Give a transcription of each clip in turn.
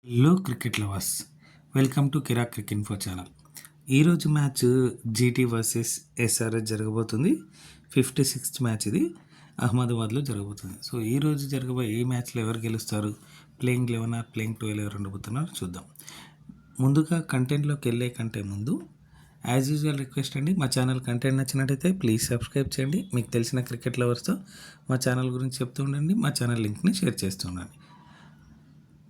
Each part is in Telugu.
Hello cricket lovers, welcome to Kirak cricket info channel. ఈరోజు మ్యాచ్ జీటీ వర్సెస్ ఎస్ఆర్ఎస్ జరగబోతుంది. 56th మ్యాచ్ ఇది అహ్మదాబాద్లో జరగబోతుంది. సో ఈరోజు జరగబోయే ఈ మ్యాచ్లో ఎవరు గెలుస్తారు, ప్లేయింగ్ 11 ఆర్ ప్లేయింగ్ 12 ఎవరు ఉండబోతున్నారు చూద్దాం. ముందుగా కంటెంట్లోకి వెళ్ళే కంటే ముందు యాజ్ యూజువల్ రిక్వెస్ట్ అండి, మా ఛానల్ కంటెంట్ నచ్చినట్టయితే ప్లీజ్ సబ్స్క్రైబ్ చేయండి. మీకు తెలిసిన క్రికెట్ లవర్స్తో మా ఛానల్ గురించి చెప్తూ ఉండండి, మా ఛానల్ లింక్ని షేర్ చేస్తూ ఉండండి.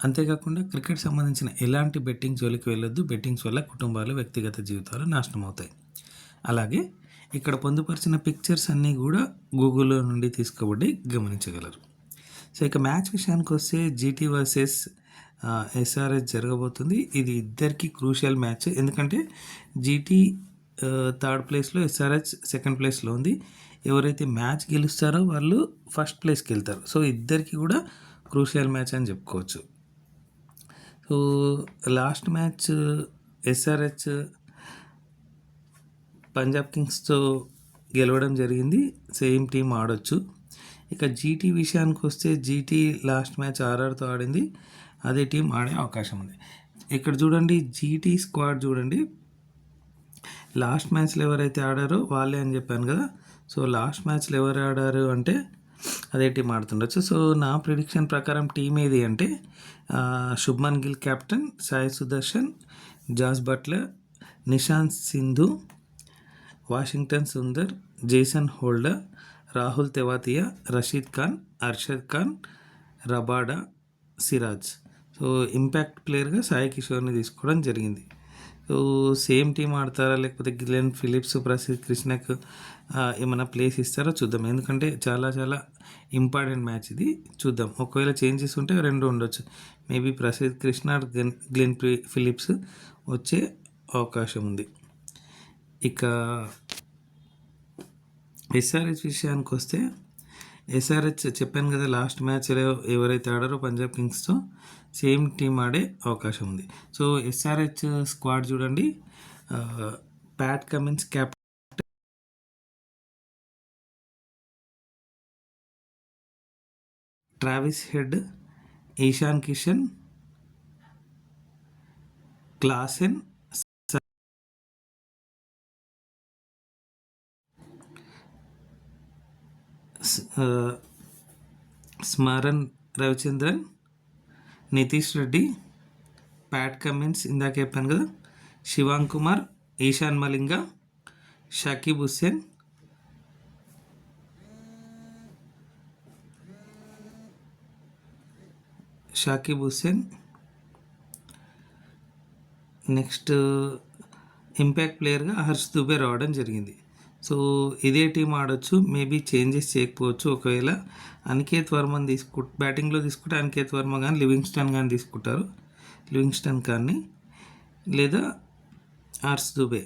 అంతేకాకుండా క్రికెట్ సంబంధించిన ఎలాంటి బెట్టింగ్ జోలికి వెళ్ళొద్దు. బెట్టింగ్స్ వల్ల కుటుంబాలు, వ్యక్తిగత జీవితాలు నాశనం అవుతాయి. అలాగే ఇక్కడ పొందుపరిచిన పిక్చర్స్ అన్నీ కూడా గూగుల్లో నుండి తీసుకోబడి గమనించగలరు. సో ఇక మ్యాచ్ విషయానికి వస్తే జీటీ వర్సెస్ ఎస్ఆర్ఎస్ జరగబోతుంది. ఇది ఇద్దరికి క్రూషియల్ మ్యాచ్, ఎందుకంటే జీటీ థర్డ్ ప్లేస్లో, ఎస్ఆర్ఎస్ సెకండ్ ప్లేస్లో ఉంది. ఎవరైతే మ్యాచ్ గెలుస్తారో వాళ్ళు ఫస్ట్ ప్లేస్కి వెళ్తారు. సో ఇద్దరికి కూడా క్రూషియల్ మ్యాచ్ అని చెప్పుకోవచ్చు. So last match SRH Punjab కింగ్స్తో గెలవడం జరిగింది. సేమ్ టీం ఆడొచ్చు. ఇక జీటీ విషయానికి వస్తే జీటీ లాస్ట్ మ్యాచ్ ఆర్ఆర్తో ఆడింది. అదే టీం ఆడే అవకాశం ఉంది. ఇక్కడ చూడండి, జీటీ స్క్వాడ్ చూడండి, లాస్ట్ మ్యాచ్లో ఎవరైతే ఆడారో వాళ్ళే అని చెప్పాను కదా. సో లాస్ట్ మ్యాచ్లో ఎవరు ఆడారు అంటే అదే టీం ఆడుతుండొచ్చు. సో నా ప్రిడిక్షన్ ప్రకారం టీం ఏది అంటే Shubman Gill captain, Sai Sudharsan, Jos Buttler, Nishant Sindhu, Washington Sundar, Jason Holder, Rahul Tewatia, Rashid Khan, Arshad Khan, Rabada, Siraj. So impact ప్లేయర్గా సాయి కిషోర్ని తీసుకోవడం జరిగింది. సో సేమ్ టీం ఆడతారా లేకపోతే గ్లెన్ ఫిలిప్స్, ప్రసిద్ధ్ కృష్ణకు ఏమైనా ప్లేస్ ఇస్తారో చూద్దాం. ఎందుకంటే చాలా చాలా ఇంపార్టెంట్ మ్యాచ్ ఇది. చూద్దాం, ఒకవేళ చేంజెస్ ఉంటే రెండు ఉండొచ్చు. Maybe Prasidh Krishna, Glenn Phillips వచ్చే అవకాశం ఉంది. ఇక ఎస్ఆర్హెచ్ విషయానికి వస్తే ఎస్ఆర్హెచ్ చెప్పాను కదా, లాస్ట్ మ్యాచ్లో ఎవరైతే ఆడారో పంజాబ్ కింగ్స్తో సేమ్ టీం ఆడే అవకాశం ఉంది. సో ఎస్ఆర్హెచ్ స్క్వాడ్ చూడండి, Pat Cummins captain, Travis Head, Ishan Kishan, Klaasen, Smaran Ravichandran, Nitish Reddy, Pat Cummins ఇందాక చెప్పాను కదా, శివాంగ్ కుమార్, ఈశాన్ మలింగా, షకీబ్ హుస్సేన్, నెక్స్ట్ ఇంపాక్ట్ ప్లేయర్గా హర్ష్ దుబే రావడం జరిగింది. సో ఇదే టీం ఆడొచ్చు, మేబీ చేంజెస్ చేయకపోవచ్చు. ఒకవేళ అనికేత్ వర్మని బ్యాటింగ్లో తీసుకుంటే అనికేత్ వర్మ కానీ లివింగ్స్టన్ కానీ తీసుకుంటారు. లివింగ్స్టన్ కానీ లేదా హర్ష్ దుబే,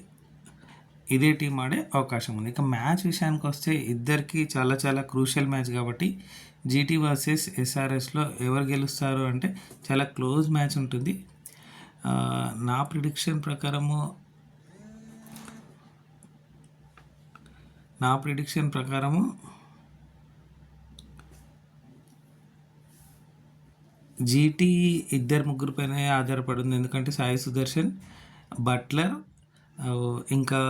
ఇదే టీం ఆడే అవకాశం ఉంది. ఇక మ్యాచ్ విషయానికి వస్తే ఇద్దరికి చాలా చాలా క్రూషియల్ మ్యాచ్ కాబట్టి జీటీ వర్సెస్ ఎస్ఆర్ఎస్లో ఎవరు గెలుస్తారు అంటే చాలా క్లోజ్ మ్యాచ్ ఉంటుంది. నా ప్రిడిక్షన్ ప్రకారము జీటీ ఇద్దరు ముగ్గురు పైన ఆధారపడింది. ఎందుకంటే సాయి సుదర్శన్, బట్లర్ ఇంకా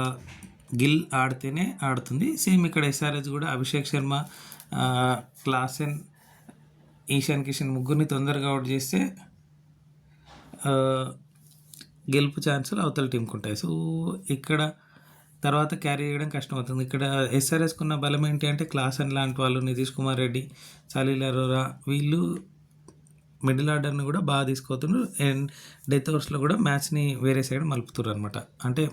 గిల్ ఆడితేనే ఆడుతుంది. సేమ్ ఇక్కడ ఎస్ఆర్హెచ్ కూడా అభిషేక్ శర్మ, క్లాసెన్, ఈశాన్ కిషన్ ముగ్గురిని తొందరగా అవుట్ చేస్తే గెలుపు ఛాన్సులు అవతల టీంకి ఉంటాయి. సో ఇక్కడ తర్వాత క్యారీ చేయడం కష్టమవుతుంది. ఇక్కడ ఎస్ఆర్ఎస్కున్న బలం ఏంటి అంటే క్లాసెన్ లాంటి వాళ్ళు, నితీష్ కుమార్ రెడ్డి, సలీల్ అరోరా, వీళ్ళు మిడిల్ ఆర్డర్ని కూడా బాగా తీసుకోతున్నారు. అండ్ డెత్ ఓవర్స్లో కూడా మ్యాచ్ని వేరే సైడ్ మలుపుతున్నారు అనమాట, అంటే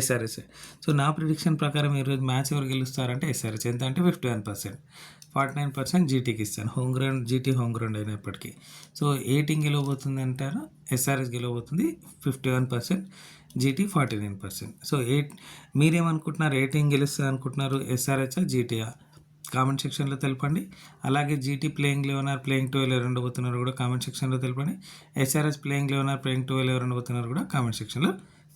ఎస్ఆర్ఎస్. సో నా ప్రిడిక్షన్ ప్రకారం ఈరోజు మ్యాచ్ ఎవరు గెలుస్తారంటే ఎస్ఆర్ఎస్. ఎంత అంటే 51%, 49% జీటీకి ఇస్తాను. జీటీ హోమ్ గ్రౌండ్ అయినప్పటికీ. సో ఏ టీం గెలవబోతుంది అంటారా, ఎస్ఆర్ఎస్ గెలవబోతుంది 51%, జీటీ 49%. సో మీరేమనుకుంటున్నారు, ఏ టీం గెలుస్తుంది అనుకుంటున్నారు, ఎస్ఆర్హెచ్ జీటీయా? కామెంట్ సెక్షన్లో తెలపండి. అలాగే జీటీ ప్లేయింగ్ 11 ఆర్ ప్లేయింగ్ 12 ఎవరు ఉండబోతున్నారు కూడా కామెంట్ సెక్షన్లో తెలపండి. ఎస్ఆర్హెచ్ ప్లేయింగ్ 11 ఆర్ ప్లేయింగ్ 12 ఎవరు ఉండబోతున్నారు కూడా కామెంట్ సెక్షన్లో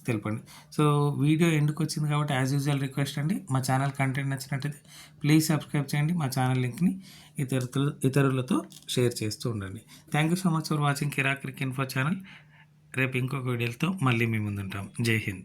తెలపండి. సో, వీడియో ఎండ్‌కొచ్చింది కాబట్టి యాజ్ యూజువల్ రిక్వెస్ట్ అండి. మా ఛానల్ కంటెంట్ నచ్చినట్టయితే ప్లీజ్ సబ్స్క్రైబ్ చేయండి. మా ఛానల్ లింక్‌ని ఇతరులతో షేర్ చేస్తూ ఉండండి. Thank you so much for watching Kirak cric info channel. రేపు ఇంకొక వీడియోలతో మళ్ళీ మీ ముందుంటాం. జై హింద్.